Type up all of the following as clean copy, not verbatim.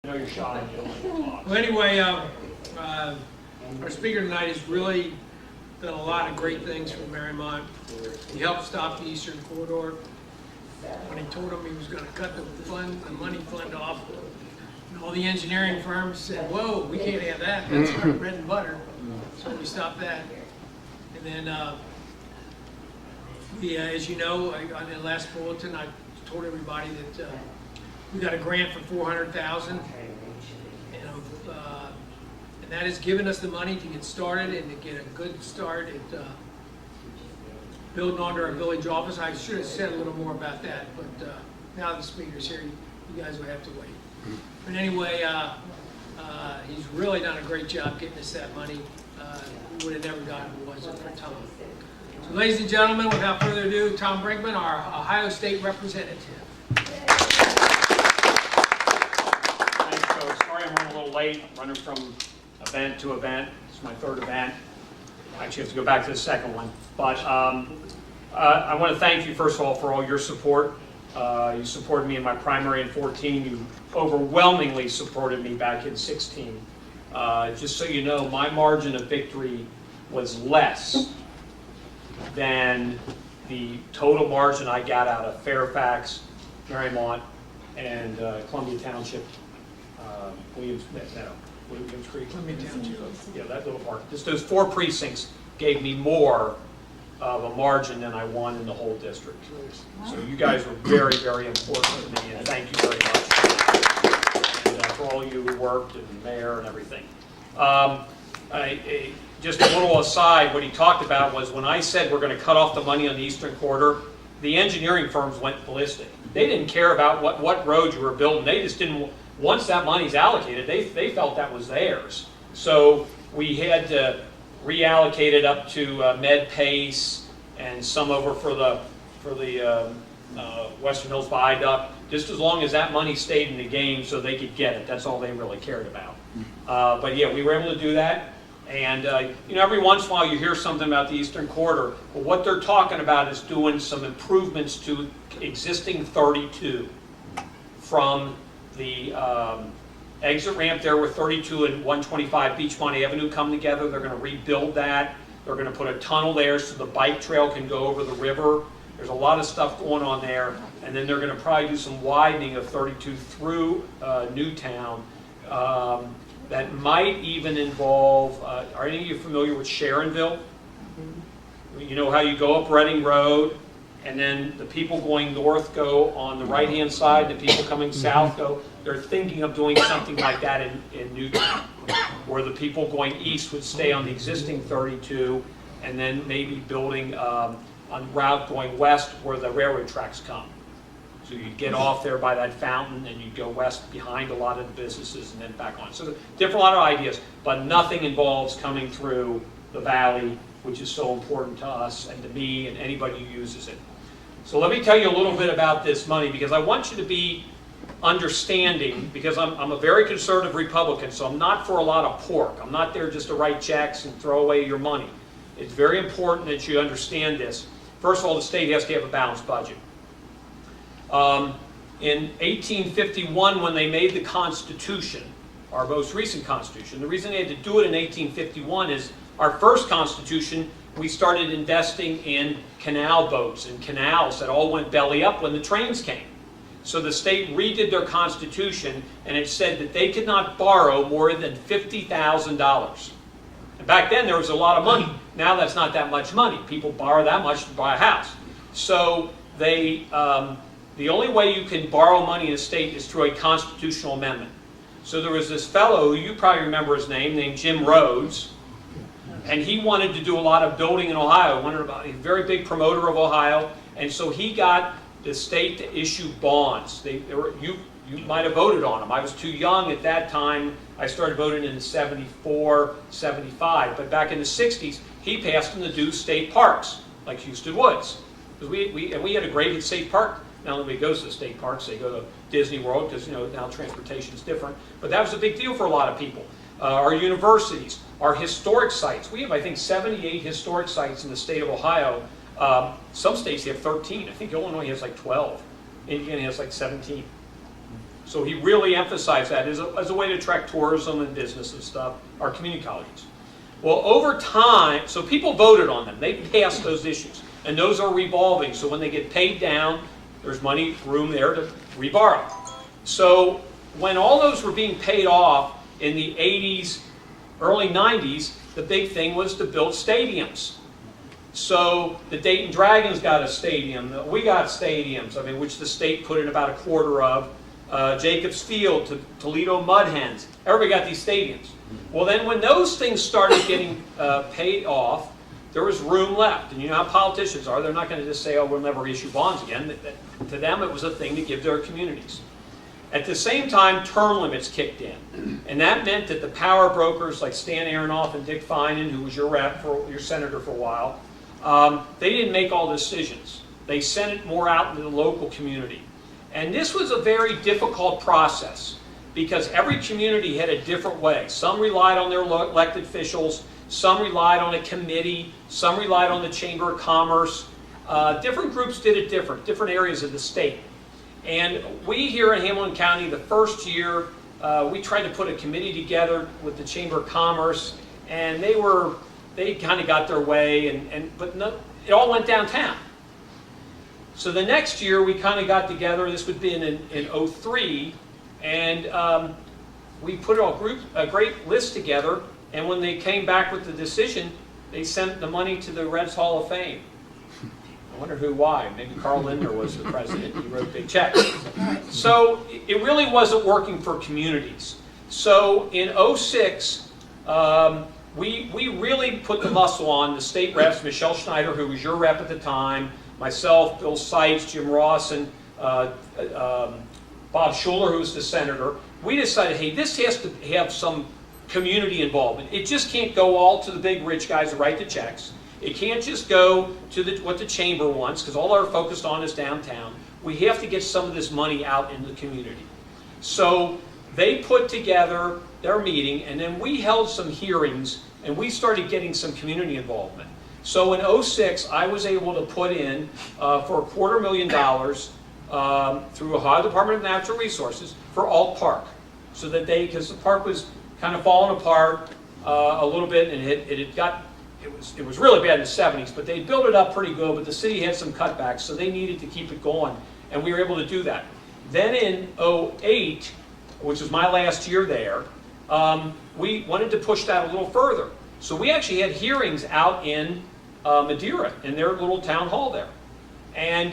know you're shy. You don't like to talk. Well, anyway, our speaker tonight has really done a lot of great things for Mariemont. He helped stop the Eastern Corridor. When he told him he was going to cut the money fund off, and all the engineering firms said, "Whoa, we can't have that. That's our bread and butter." So we stopped that. And then, as you know, on the last bulletin, I told everybody that we got a grant for $400,000, and that has given us the money to get started and to get a good start at building onto our village office. I should have said a little more about that, but now the speaker's here, you guys will have to wait. But anyway, he's really done a great job getting us that money. We would have never gotten it if it wasn't for Tom. So, ladies and gentlemen, without further ado, Tom Brinkman, our Ohio State representative. Thanks, folks. Sorry I'm running a little late. I'm running from event to event. It's my third event. I actually have to go back to the second one. But I want to thank you, first of all, for all your support. You supported me in my primary in 14. You overwhelmingly supported me back in 16. Just so you know, my margin of victory was less than the total margin I got out of Fairfax, Mariemont, and Columbia Township, Williams Creek. Columbia Township. Yeah, that little part. Just those 4 precincts gave me more of a margin than I won in the whole district. So you guys were very, very important to me, and thank you very much. And for all you who worked, and the mayor and everything. Just a little aside, what he talked about was when I said we're going to cut off the money on the Eastern Corridor, the engineering firms went ballistic. They didn't care about what road you were building. They just didn't, once that money's allocated, they felt that was theirs. So we had to reallocate it up to Med Pace and some over for the Western Hills Viaduct, just as long as that money stayed in the game so they could get it. That's all they really cared about. But yeah, we were able to do that. And you know, every once in a while you hear something about the Eastern Corridor, but what they're talking about is doing some improvements to existing 32 from the exit ramp there where 32 and 125 Beachmont Avenue come together. They're going to rebuild that. They're going to put a tunnel there so the bike trail can go over the river. There's a lot of stuff going on there. And then they're going to probably do some widening of 32 through Newtown. That might even involve, are any of you familiar with Sharonville? You know how you go up Reading Road, and then the people going north go on the right-hand side, the people coming south go. They're thinking of doing something like that in Newtown, where the people going east would stay on the existing 32, and then maybe building on route going west where the railroad tracks come. So you'd get off there by that fountain and you'd go west behind a lot of the businesses and then back on. So different lot of ideas, but nothing involves coming through the valley, which is so important to us and to me and anybody who uses it. So let me tell you a little bit about this money, because I want you to be understanding, because I'm a very conservative Republican, so I'm not for a lot of pork. I'm not there just to write checks and throw away your money. It's very important that you understand this. First of all, the state has to have a balanced budget. In 1851, when they made the Constitution, our most recent Constitution, the reason they had to do it in 1851 is our first Constitution, we started investing in canal boats and canals that all went belly up when the trains came. So the state redid their Constitution, and it said that they could not borrow more than $50,000. And back then there was a lot of money. Now that's not that much money. People borrow that much to buy a house. So they... the only way you can borrow money in a state is through a constitutional amendment. So there was this fellow, you probably remember his name, named Jim Rhodes, and he wanted to do a lot of building in Ohio, a very big promoter of Ohio, and so he got the state to issue bonds. You might have voted on them. I was too young at that time. I started voting in 74, 75, but back in the 60s, he passed them to do state parks, like Houston Woods. Because we had a great state park. Now nobody goes to the state parks, they go to Disney World, because now transportation is different. But that was a big deal for a lot of people. Our universities, our historic sites. We have, I think, 78 historic sites in the state of Ohio. Some states have 13. I think Illinois has like 12. Indiana has like 17. So he really emphasized that as a way to attract tourism and business and stuff, our community colleges. Well, over time, so people voted on them. They passed those issues. And those are revolving. So when they get paid down, there's money, room there to reborrow. So when all those were being paid off in the 80s, early 90s, the big thing was to build stadiums. So the Dayton Dragons got a stadium. We got stadiums, I mean, which the state put in about a quarter of. Jacobs Field, Toledo Mud Hens. Everybody got these stadiums. Well, then when those things started getting paid off, there was room left. And you know how politicians are. They're not going to just say, oh, we'll never issue bonds again. To them, it was a thing to give their communities. At the same time, term limits kicked in. And that meant that the power brokers like Stan Aronoff and Dick Finan, who was your senator for a while, they didn't make all decisions. They sent it more out into the local community. And this was a very difficult process because every community had a different way. Some relied on their elected officials, some relied on a committee, some relied on the Chamber of Commerce. Different groups did it different areas of the state. And we here in Hamilton County, the first year, we tried to put a committee together with the Chamber of Commerce, and they kind of got their way, but no, it all went downtown. So the next year we kind of got together, this would be in 03, and we put a great list together, and when they came back with the decision, they sent the money to the Reds Hall of Fame. I wonder why. Maybe Carl Lindner was the president. He wrote big checks. So it really wasn't working for communities. So in 06, we really put the muscle on the state reps, Michelle Schneider, who was your rep at the time, myself, Bill Seitz, Jim Ross, and Bob Schuler, who was the senator. We decided, hey, this has to have some community involvement. It just can't go all to the big rich guys who write the checks. It can't just go to what the chamber wants, because all they're focused on is downtown. We have to get some of this money out in the community. So they put together their meeting, and then we held some hearings, and we started getting some community involvement. So in 06, I was able to put in for $250,000 through Ohio Department of Natural Resources for Alt Park, so that because the park was kind of falling apart a little bit, and it was really bad in the 70s, but they built it up pretty good, but the city had some cutbacks, so they needed to keep it going, and we were able to do that. Then in 08, which was my last year there, we wanted to push that a little further. So we actually had hearings out in Madeira, in their little town hall there. And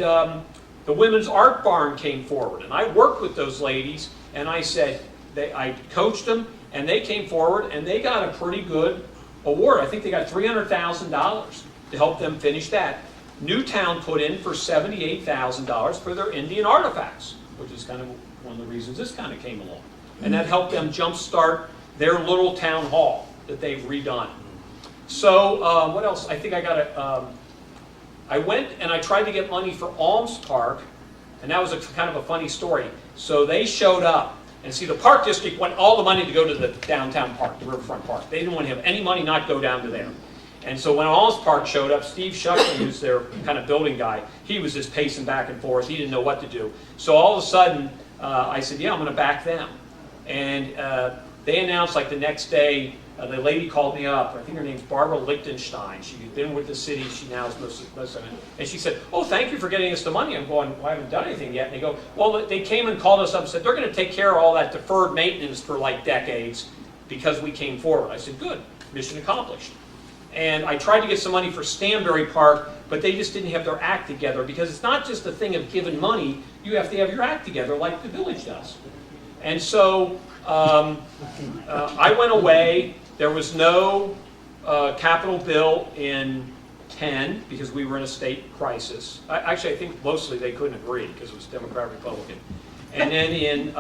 the Women's Art Barn came forward, and I worked with those ladies, and I said, I coached them, and they came forward, and they got a pretty good award. I think they got $300,000 to help them finish that. Newtown put in for $78,000 for their Indian artifacts, which is kind of one of the reasons this kind of came along. And that helped them jumpstart their little town hall that they've redone. So what else? I think I went and I tried to get money for Alms Park, and that was kind of a funny story. So they showed up. And see, the park district want all the money to go to the downtown park, the riverfront park. They didn't want to have any money not go down to there. And so when Alms Park showed up, Steve Shuckley, who's their kind of building guy, he was just pacing back and forth. He didn't know what to do. So all of a sudden, I said, yeah, I'm going to back them. And they announced like the next day, the lady called me up. I think her name's Barbara Lichtenstein. She'd been with the city. She now is most of it. And she said, oh, thank you for getting us the money. I'm going, well, I haven't done anything yet. And they go, well, they came and called us up and said, they're going to take care of all that deferred maintenance for like decades because we came forward. I said, good, mission accomplished. And I tried to get some money for Stanbury Park, but they just didn't have their act together, because it's not just a thing of giving money. You have to have your act together like the village does. And so I went away. There was no capital bill in 10 because we were in a state crisis. Actually, I think mostly they couldn't agree because it was Democrat-Republican. And then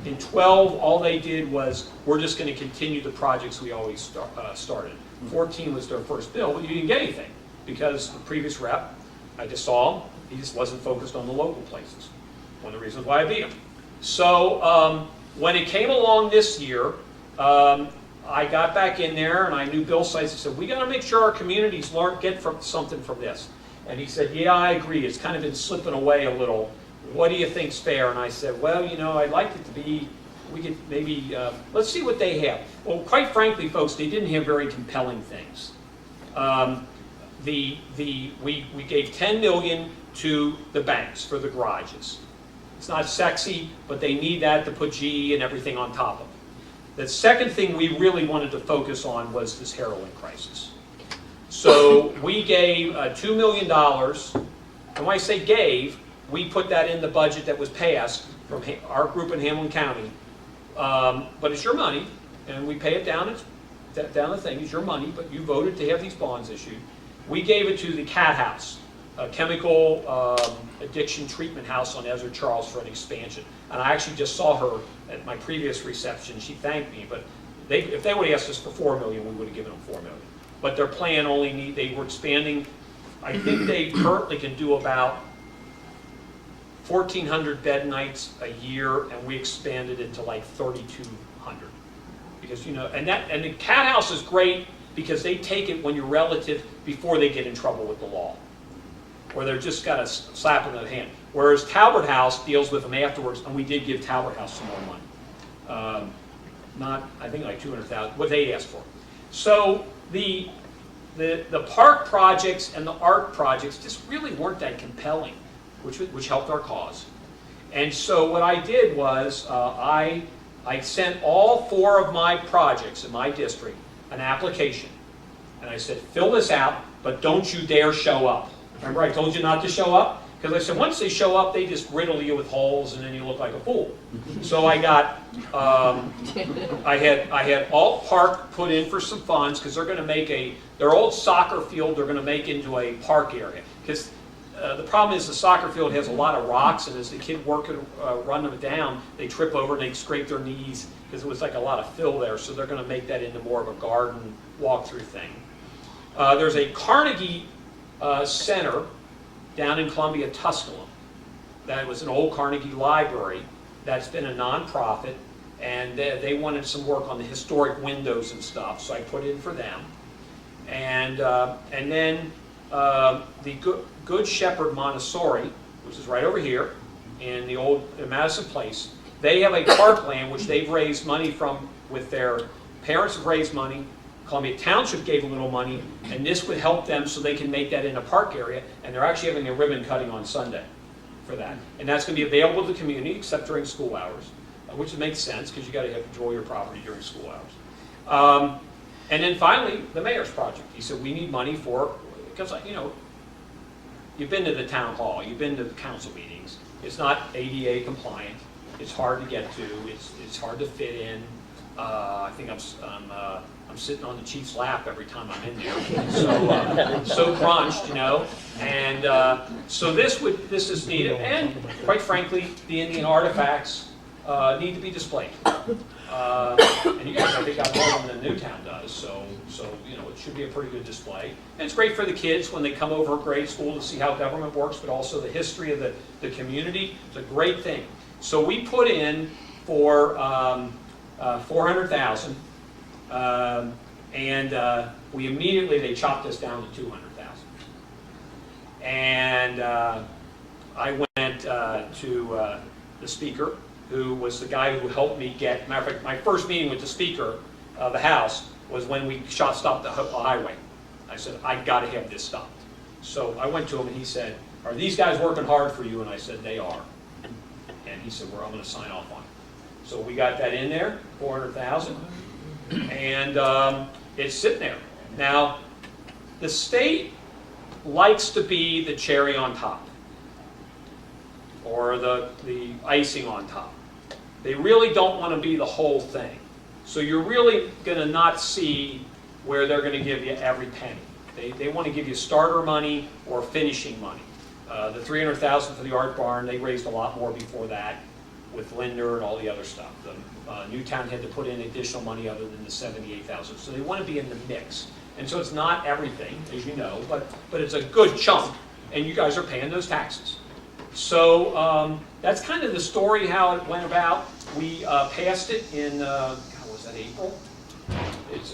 in 12, all they did was, we're just going to continue the projects we always started. 14 was their first bill, but you didn't get anything because the previous rep, I just saw him, he just wasn't focused on the local places. One of the reasons why I beat him. So when it came along this year, I got back in there and I knew Bill Seitz said, we got to make sure our communities get something from this. And he said, yeah, I agree. It's kind of been slipping away a little. what do you think's fair? And I said, well, you know, I'd like it to be, we could maybe, let's see what they have. Well, quite frankly, folks, they didn't have very compelling things. We gave $10 million to the banks for the garages. It's not sexy, but they need that to put GE and everything on top of it. The second thing we really wanted to focus on was this heroin crisis. So we gave $2 million, and when I say gave, we put that in the budget that was passed from our group in Hamilton County. But it's your money, and we pay it down. It's down the thing. It's your money, but you voted to have these bonds issued. We gave it to the CAT House, a chemical addiction treatment house on Ezra Charles, for an expansion. And I actually just saw her at my previous reception. She thanked me, but if they would have asked us for $4 million, we would have given them $4 million. But their plan they were expanding. I think they currently can do about 1,400 bed nights a year, and we expanded it to like 3,200. Because, you know, and the CAT House is great because they take it when you're relative before they get in trouble with the law, or they're just got a slap in the hand. Whereas Talbot House deals with them afterwards, and we did give Talbot House some more money. Not, I think, like $200,000, what they asked for. So the park projects and the art projects just really weren't that compelling, which helped our cause. And so what I did was I sent all 4 of my projects in my district an application. And I said, fill this out, but don't you dare show up. Remember I told you not to show up? Because I said, once they show up, they just riddle you with holes, and then you look like a fool. So I got, I had Alt Park put in for some funds, because they're going to make their old soccer field, they're going to make into a park area. Because the problem is the soccer field has a lot of rocks, and as the kid run them down, they trip over and they scrape their knees, because it was like a lot of fill there. So they're going to make that into more of a garden walk-through thing. There's a Carnegie Center down in Columbia, Tusculum. That was an old Carnegie library that's been a nonprofit, and they wanted some work on the historic windows and stuff, so I put in for them. And then the Good Shepherd Montessori, which is right over here in the old Madison Place, they have a parkland which they've raised money from, with their parents have raised money. Columbia Township gave a little money, and this would help them so they can make that in a park area, and they're actually having a ribbon cutting on Sunday for that. And that's going to be available to the community, except during school hours, which makes sense, because you got to enjoy your property during school hours. And then finally, the mayor's project. He said, we need money for, because, you know, you've been to the town hall, you've been to the council meetings. It's not ADA compliant. It's hard to get to. It's hard to fit in. I think I'm sitting on the chief's lap every time I'm in there, so crunched, you know. And so this is needed, and quite frankly, the Indian artifacts need to be displayed. And you guys, I think, got more than Newtown does, so you know, it should be a pretty good display. And it's great for the kids when they come over grade school to see how government works, but also the history of the community. It's a great thing. So we put in for $400,000, and we immediately, they chopped us down to $200,000. And I went to the speaker, who was the guy who helped me get, matter of fact, my first meeting with the speaker of the House was when we stopped the highway. I said, I got to have this stopped. So I went to him and he said, are these guys working hard for you? And I said, they are. And he said, well, I'm going to sign off on it. So we got that in there, $400,000, and it's sitting there. Now, the state likes to be the cherry on top, or the icing on top. They really don't want to be the whole thing. So you're really going to not see where they're going to give you every penny. They want to give you starter money or finishing money. The $300,000 for the art barn, they raised a lot more before that with Linder and all the other stuff. Newtown had to put in additional money other than the $78,000. So they want to be in the mix. And so it's not everything, as you know, but it's a good chunk, and you guys are paying those taxes. So that's kind of the story, how it went about. We passed it in, was that April? It's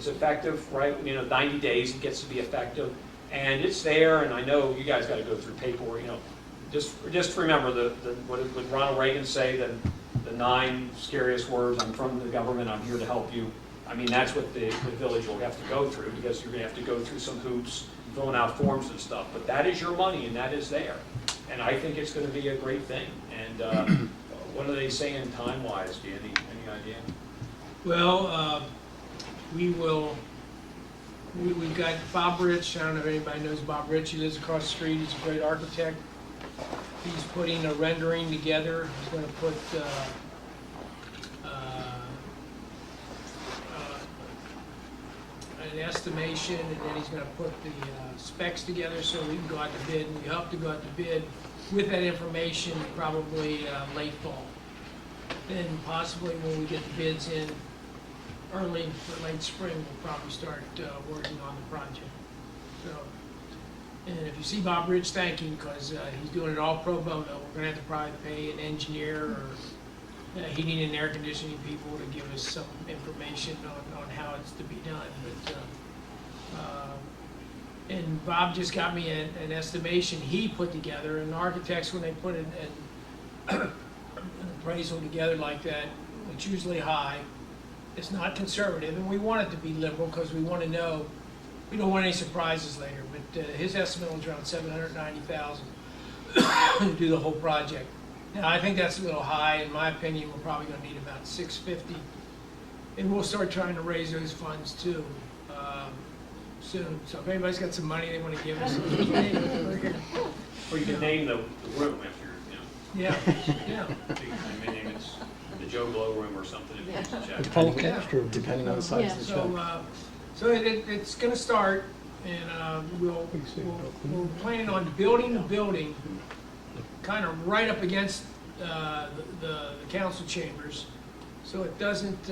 effective, right? You know, 90 days it gets to be effective. And it's there, and I know you guys got to go through paperwork, you know. just remember what did Ronald Reagan say, the 9 scariest words, I'm from the government, I'm here to help you. I mean, that's what the village will have to go through, because you're gonna have to go through some hoops, filling out forms and stuff, but that is your money and that is there. And I think it's gonna be a great thing. And what are they saying time-wise? Do you have any idea? Well, we've got Bob Rich. I don't know if anybody knows Bob Rich. He lives across the street. He's a great architect. He's putting a rendering together. He's going to put an estimation, and then he's going to put the specs together so we can go out to bid. And we hope to go out to bid with that information probably late fall. Then possibly when we get the bids in early or late spring, we'll probably start working on the project. So, and if you see Bob Rich, thank him, because he's doing it all pro bono. We're going to have to probably pay an engineer or heating and air conditioning people to give us some information on how it's to be done. But and Bob just got me an estimation he put together. And architects, when they put an appraisal together like that, it's usually high. It's not conservative, and we want it to be liberal because we want to know, we don't want any surprises later. But his estimate was around $790,000 to do the whole project. Now, I think that's a little high. In my opinion, we're probably going to need about $650, and we'll start trying to raise those funds too soon. So if anybody's got some money they want to give us, we're here. Or you can name the room after, Yeah, yeah. Maybe it's the Joe Blow room or something. If you check. The full cast room, depending on the size of the check. So it's going to start, and we're planning on building the building kind of right up against the council chambers, so it doesn't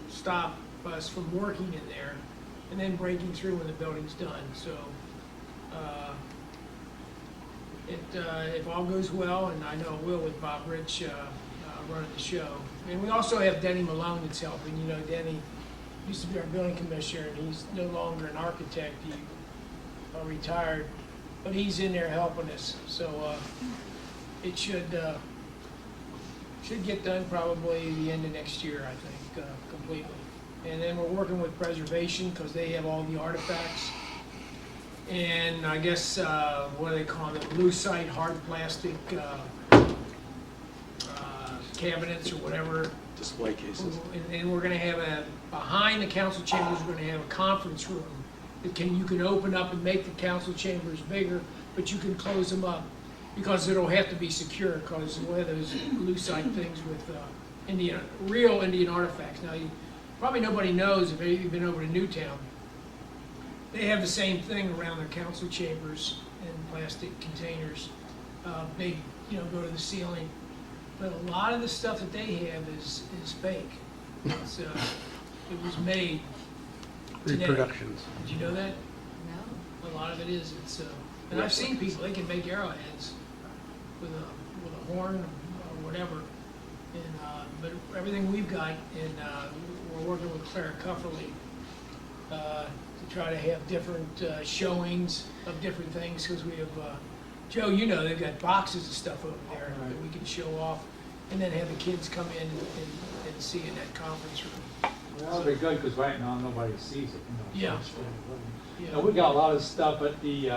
stop us from working in there, and then breaking through when the building's done. So if all goes well, and I know it will with Bob Rich running the show. And we also have Denny Malone that's helping. You know, Denny used to be our building commissioner, and he's no longer an architect. He retired, but he's in there helping us. So it should get done probably the end of next year, I think, completely. And then we're working with preservation because they have all the artifacts. And I guess, what do they call them, lucite, hard plastic cabinets or whatever. Display cases. And we're gonna have behind the council chambers, we're gonna have a conference room that you can open up and make the council chambers bigger, but you can close them up because it'll have to be secure because we'll have those lucite things with real Indian artifacts. Now, probably nobody knows if you've been over to Newtown. They have the same thing around their council chambers in plastic containers, big, go to the ceiling. But a lot of the stuff that they have is fake. It was made today. Reproductions. Did you know that? No. A lot of it is. And I've seen people, they can make arrowheads with a horn or whatever. And but everything we've got, and we're working with Clara Cufferly to try to have different showings of different things, because we have, Joe, they've got boxes of stuff over there that we can show off, and then have the kids come in and see in that conference room. Well, that'll be good, because right now nobody sees it. Yeah. Now, we got a lot of stuff at the,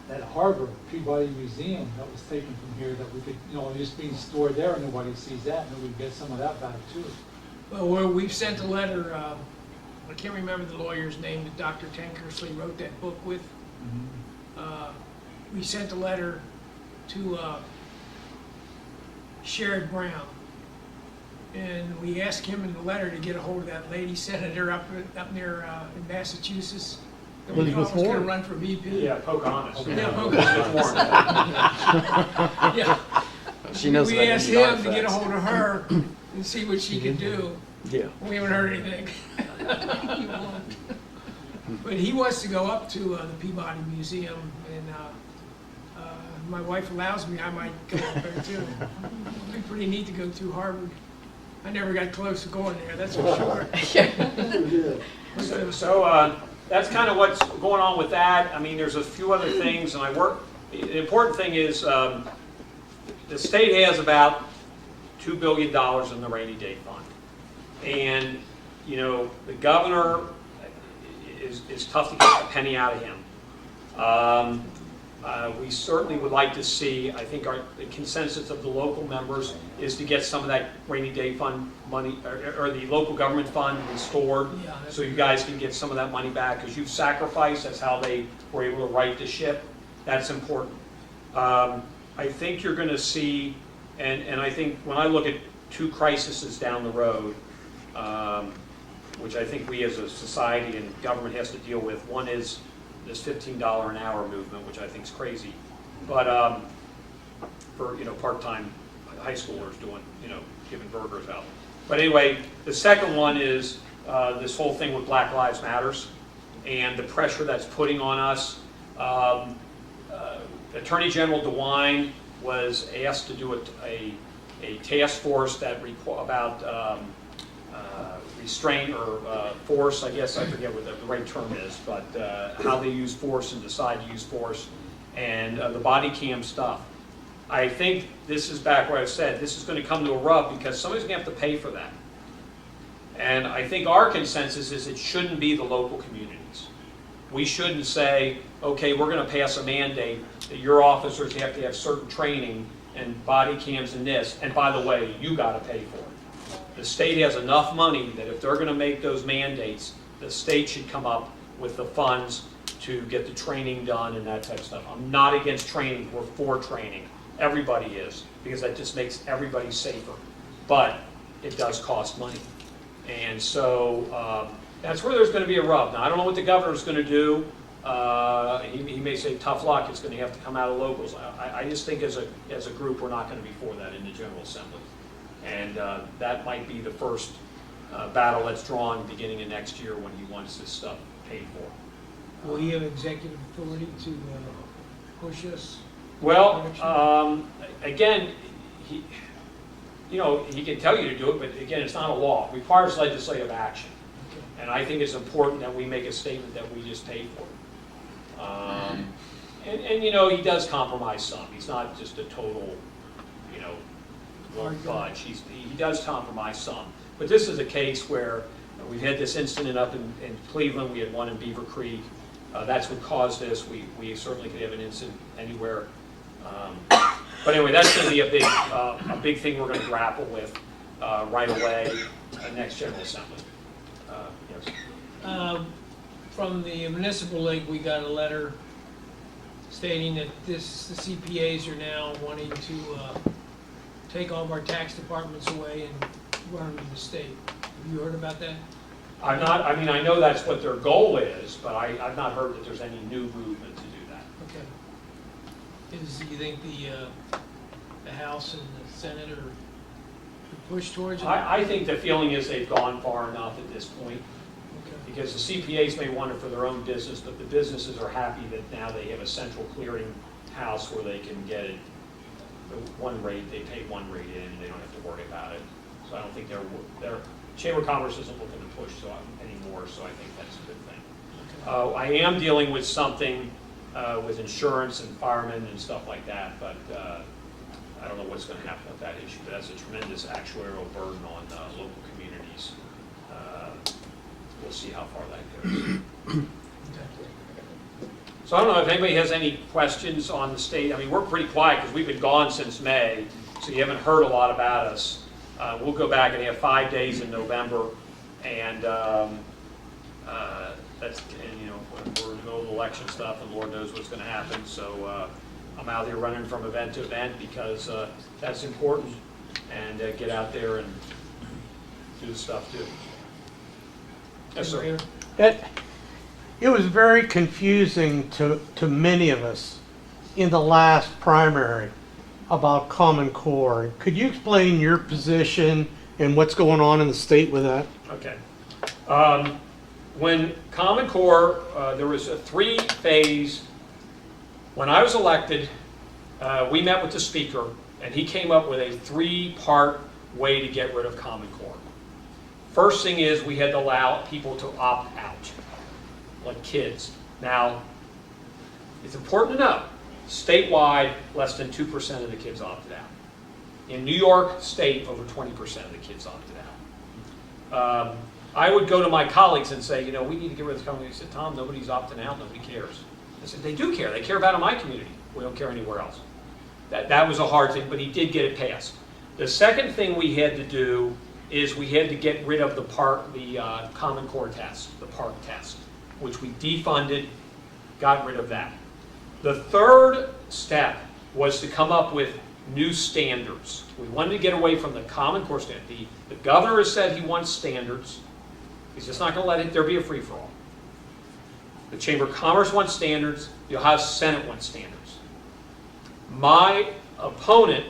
at Harbor, Peabody Museum that was taken from here that we could, just being stored there, and nobody sees that, and we can get some of that back too. Well, we've sent a letter, I can't remember the lawyer's name that Dr. Tankersley wrote that book with. We sent a letter to Sherrod Brown, and we asked him in the letter to get a hold of that lady senator up near in Massachusetts. That we thought was going to run for VP. Yeah, Pocahontas. Yeah, Pocahontas. Yeah. She knows We about asked Indian him to get a artifacts. hold of her and see what she could do. Yeah. We haven't heard anything. But he wants to go up to the Peabody Museum, and my wife allows me, I might go up there too. It'd be pretty neat to go through Harvard. I never got close to going there, that's for sure. So that's kind of what's going on with that. I mean, there's a few other things, and I work the important thing is, the state has about $2 billion in the rainy day fund. And, you know, the governor is tough to get a penny out of him. We certainly would like to see, I think the consensus of the local members is to get some of that rainy day fund money, or the local government fund restored, so you guys can get some of that money back, because you've sacrificed, that's how they were able to right the ship. That's important. I think you're going to see, and I think when I look at two crises down the road, which I think we as a society and government has to deal with. One is this $15 an hour movement, which I think is crazy, but for, you know, part-time high schoolers doing, you know, giving burgers out. But anyway, the second one is this whole thing with Black Lives Matters and the pressure that's putting on us. Attorney General DeWine was asked to do a task force that about restraint or force, I guess, I forget what the right term is, but how they use force and decide to use force, and the body cam stuff. I think this is back where I said, this is going to come to a rub because somebody's going to have to pay for that. And I think our consensus is it shouldn't be the local communities. We shouldn't say, okay, we're going to pass a mandate that your officers have to have certain training and body cams and this, and by the way, you got to pay for it. The state has enough money that if they're going to make those mandates, the state should come up with the funds to get the training done and that type of stuff. I'm not against training, we're for training. Everybody is, because that just makes everybody safer. But it does cost money. And so that's where there's going to be a rub. Now, I don't know what the governor's going to do. He may say, tough luck, it's going to have to come out of locals. I just think as a group, we're not going to be for that in the General Assembly. And that might be the first battle that's drawn beginning of next year when he wants this stuff paid for. Will he have executive authority to push us? Well, again, he can tell you to do it, but again, it's not a law. It requires legislative action. And I think it's important that we make a statement that we just paid for it. And you know, he does compromise some. He's not just a total, you know, won't budge. He does compromise some. But this is a case where we've had this incident up in Cleveland. We had one in Beaver Creek. That's what caused this. We certainly could have an incident anywhere. But anyway, that's going to be a big thing we're going to grapple with right away next General Assembly. Yes. From the Municipal League, we got a letter stating that the CPAs are now wanting to take all of our tax departments away and run them to the state. Have you heard about that? I mean, I know that's what their goal is, but I've not heard that there's any new movement to do that. Okay. Do you think the House and the Senate are push towards it? I think the feeling is they've gone far enough at this point. Okay. Because the CPAs may want it for their own business, but the businesses are happy that now they have a central clearing house where they can get it one rate, they pay one rate in, and they don't have to worry about it. So I don't think their Chamber of Commerce isn't looking to push anymore, so I think that's a good thing. Okay. I am dealing with something with insurance and firemen and stuff like that, but I don't know what's going to happen with that issue, but that's a tremendous actuarial burden on local communities. We'll see how far that goes. So I don't know if anybody has any questions on the state. I mean, we're pretty quiet because we've been gone since May, so you haven't heard a lot about us. We'll go back and have 5 days in November, and you know, we're in the middle of election stuff, and Lord knows what's going to happen. So I'm out here running from event to event because that's important, and get out there and do the stuff too. Yes, sir. It was very confusing to many of us in the last primary about Common Core. Could you explain your position and what's going on in the state with that? Okay. When Common Core, there was a 3-phase. When I was elected, we met with the Speaker, and he came up with a 3-part way to get rid of Common Core. First thing is we had to allow people to opt out, like kids. Now, it's important to know, Statewide, less than 2% of the kids opted out. In New York State, over 20% of the kids opted out. I would go to my colleagues and say, we need to get rid of this company. They said, Tom, nobody's opting out, nobody cares. I said, they do care. They care about it in my community. We don't care anywhere else. That was a hard thing, but he did get it passed. The second thing we had to do is we had to get rid of the Common Core test, the PARC test, which we defunded, got rid of that. The third step was to come up with new standards. We wanted to get away from the Common Core standard. The governor has said he wants standards. He's just not going to let there be a free-for-all. The Chamber of Commerce wants standards. The Ohio Senate wants standards. My opponent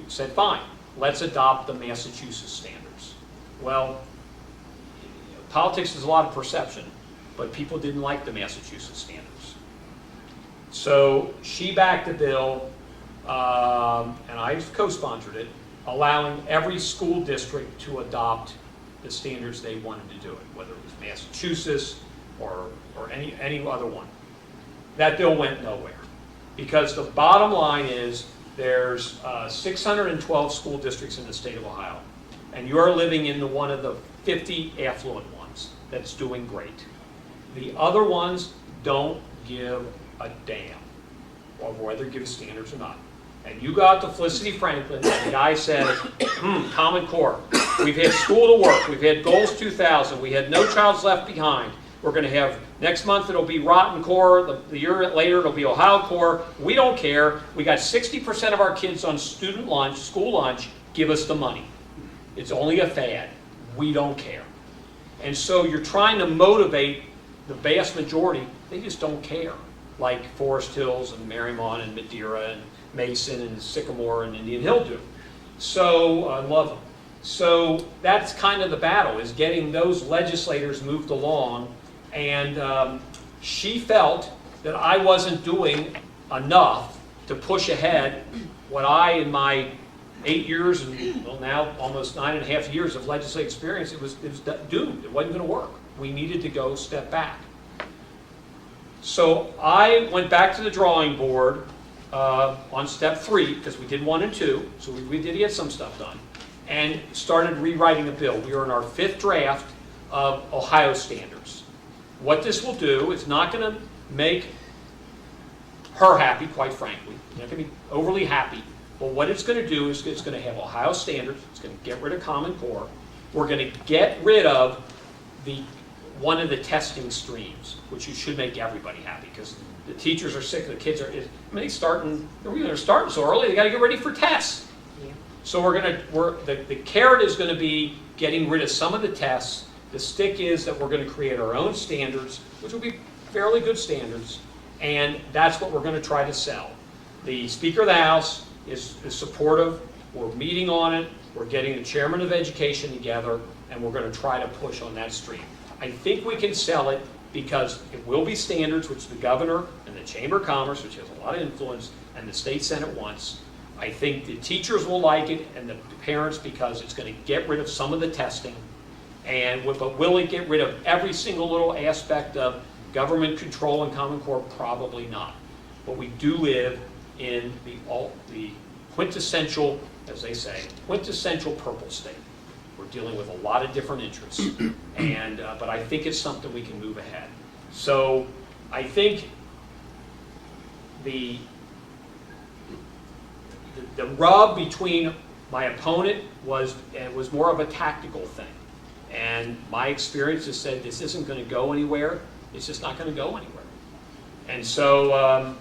said, fine, let's adopt the Massachusetts standards. Well, politics is a lot of perception, but people didn't like the Massachusetts standards. So she backed the bill, and I co-sponsored it, allowing every school district to adopt the standards they wanted to do it, whether it was Massachusetts or any other one. That bill went nowhere, because the bottom line is there's 612 school districts in the state of Ohio, and you're living in one of the 50 affluent ones that's doing great. The other ones don't give a damn of whether you give standards or not. And you got to Felicity Franklin, and the guy said, Common Core. We've had School to Work. We've had Goals 2000. We had No Child's Left Behind. We're going to have, next month it'll be Rotten Core. The year later it'll be Ohio Core. We don't care. We got 60% of our kids on student lunch, school lunch. Give us the money. It's only a fad. We don't care. And so you're trying to motivate the vast majority. They just don't care. Like Forest Hills and Mariemont and Madeira and Mason and Sycamore and Indian Hill do. So I love them. So that's kind of the battle, is getting those legislators moved along. And she felt that I wasn't doing enough to push ahead what I, in my 8 years, and well, now almost 9.5 years of legislative experience, it was doomed. It wasn't going to work. We needed to go step back. So I went back to the drawing board on step 3, because we did 1 and 2, so we did get some stuff done, and started rewriting the bill. We are in our 5th draft of Ohio standards. What this will do is not going to make her happy, quite frankly. It's not going to be overly happy. But what it's going to do is it's going to have Ohio standards. It's going to get rid of Common Core. We're going to get rid of one of the testing streams, which should make everybody happy, because the teachers are sick, the kids are, they're starting so early, they got to get ready for tests. Yeah. So the carrot is going to be getting rid of some of the tests. The stick is that we're going to create our own standards, which will be fairly good standards, and that's what we're going to try to sell. The Speaker of the House is supportive. We're meeting on it. We're getting the Chairman of Education together, and we're going to try to push on that stream. I think we can sell it because it will be standards, which the governor and the Chamber of Commerce, which has a lot of influence, and the state Senate wants. I think the teachers will like it, and the parents, because it's going to get rid of some of the testing. But will it get rid of every single little aspect of government control and Common Core? Probably not. But we do live in the quintessential, as they say, quintessential purple state. We're dealing with a lot of different interests, but I think it's something we can move ahead. So I think the rub between my opponent was more of a tactical thing, and my experience has said this isn't going to go anywhere. It's just not going to go anywhere, and so.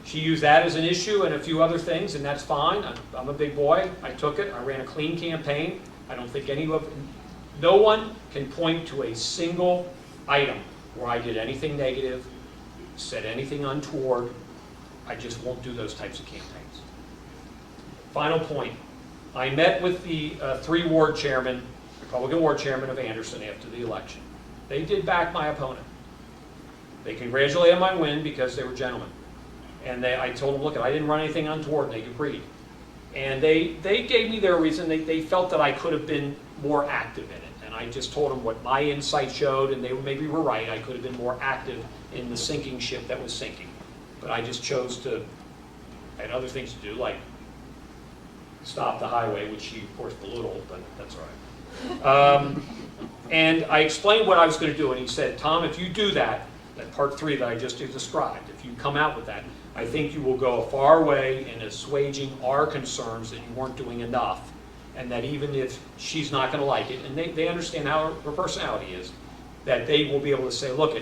She used that as an issue and a few other things, and that's fine. I'm a big boy. I took it. I ran a clean campaign. I don't think no one can point to a single item where I did anything negative, said anything untoward. I just won't do those types of campaigns. Final point. I met with the 3 ward chairmen, Republican ward chairman of Anderson after the election. They did back my opponent. They congratulated my win because they were gentlemen. And I told them, look, I didn't run anything untoward, and they agreed. And they gave me their reason. They felt that I could have been more active in it. And I just told them what my insight showed, and they maybe were right. I could have been more active in the sinking ship that was sinking. But I just chose to, I had other things to do, like stop the highway, which she, of course, belittled, but that's all right. And I explained what I was going to do, and he said, Tom, if you do that part 3 that I just described, if you come out with that, I think you will go a far way in assuaging our concerns that you weren't doing enough, and that even if she's not going to like it, and they understand how her personality is, that they will be able to say, look,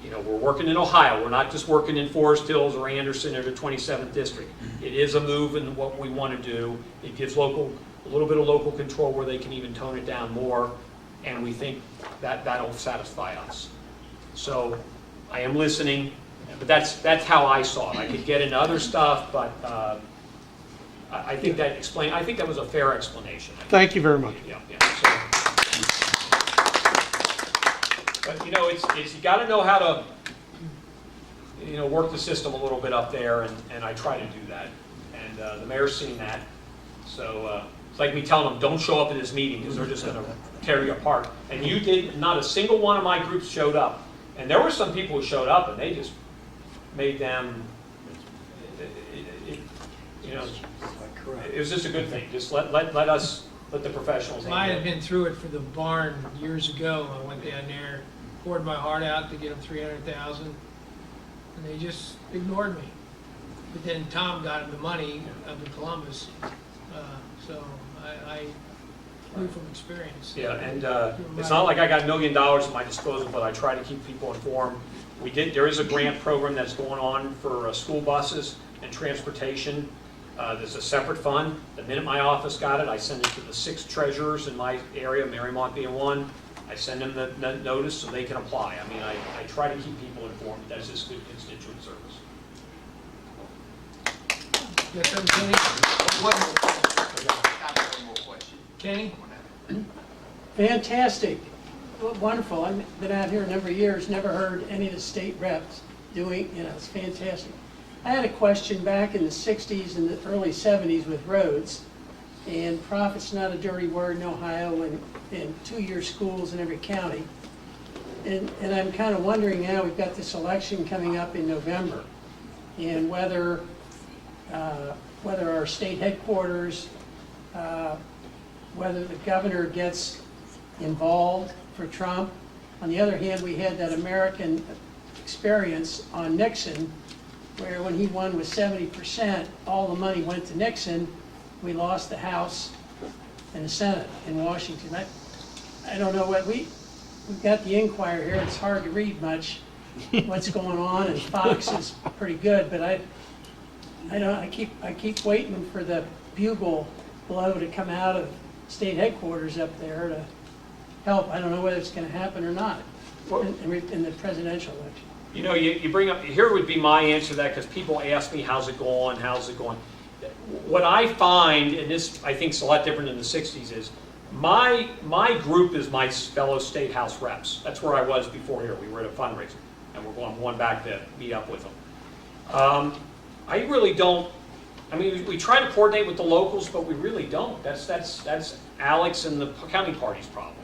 we're working in Ohio. We're not just working in Forest Hills or Anderson or the 27th District. It is a move in what we want to do. It gives a little bit of local control where they can even tone it down more, and we think that that'll satisfy us. So I am listening, but that's how I saw it. I could get into other stuff, but I think that was a fair explanation. Thank you very much. Yeah. But you got to know how to work the system a little bit up there, and I try to do that. And the mayor's seen that. So it's like me telling them, don't show up at this meeting because they're just going to tear you apart. And you did, not a single one of my groups showed up. And there were some people who showed up and they just made them, it was just a good thing. Just let the professionals I handle had it. been through it for the barn years ago. I went down there, poured my heart out to get them 300,000, and they just ignored me. But then Tom got him the money up in Columbus, so I knew from experience. Yeah, and it's not like I got $1 million at my disposal, but I try to keep people informed. There is a grant program that's going on for school buses and transportation. There's a separate fund. The minute my office got it, I send it to the 6 treasurers in my area, Mariemont being one. I send them the notice so they can apply. I mean, I try to keep people informed. That's just good constituent service. You got something, Kenny? One more question. I have one more question. Kenny? Fantastic. Wonderful. I've been out here a number of years, never heard any of the state reps doing, it's fantastic. I had a question back in the 60s and the early 70s with roads, and profit's not a dirty word in Ohio, and 2-year schools in every county. And I'm kind of wondering now, we've got this election coming up in November, and whether our state headquarters, whether the governor gets involved for Trump. On the other hand, we had that American experience on Nixon, where when he won with 70%, all the money went to Nixon. We lost the House and the Senate in Washington. I don't know what we've got the Inquirer here. It's hard to read much what's going on, and Fox is pretty good, but I keep waiting for the bugle blow to come out of state headquarters up there to help. I don't know whether it's going to happen or not in the presidential election. You bring up, here would be my answer to that, because people ask me, how's it going? What I find, and this I think is a lot different in the 60s, is my group is my fellow state house reps. That's where I was before here. We were at a fundraiser, and we're going back to meet up with them. I really don't, we try to coordinate with the locals, but we really don't. That's Alex and the county party's problem.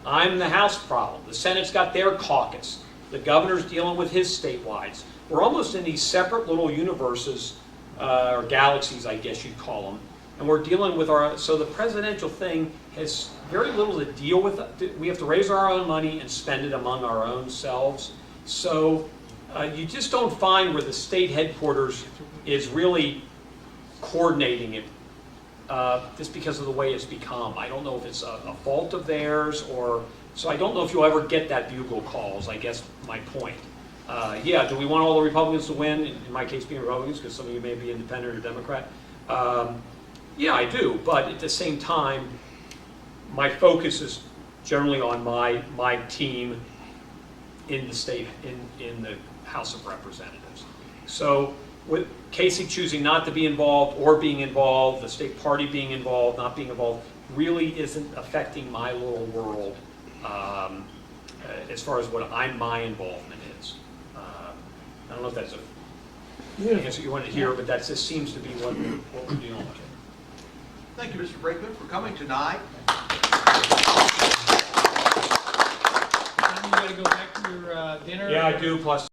I'm the House problem. The Senate's got their caucus. The governor's dealing with his statewide. We're almost in these separate little universes, or galaxies, I guess you'd call them. And we're dealing with so the presidential thing has very little to deal with. We have to raise our own money and spend it among our own selves. So you just don't find where the state headquarters is really coordinating it, just because of the way it's become. I don't know if it's a fault of theirs, so I don't know if you'll ever get that bugle calls, I guess my point. Yeah, do we want all the Republicans to win? In my case being Republicans, because some of you may be independent or Democrat. Yeah, I do, but at the same time, my focus is generally on my team in the state, in the House of Representatives. So with Casey choosing not to be involved or being involved, the state party being involved, not being involved, really isn't affecting my little world as far as what my involvement is. I don't know if that's an answer you want to hear, but that just seems to be what we're dealing with. Thank you, Mr. Brinkman, for coming tonight. You gotta go back to your dinner? Yeah, I do, plus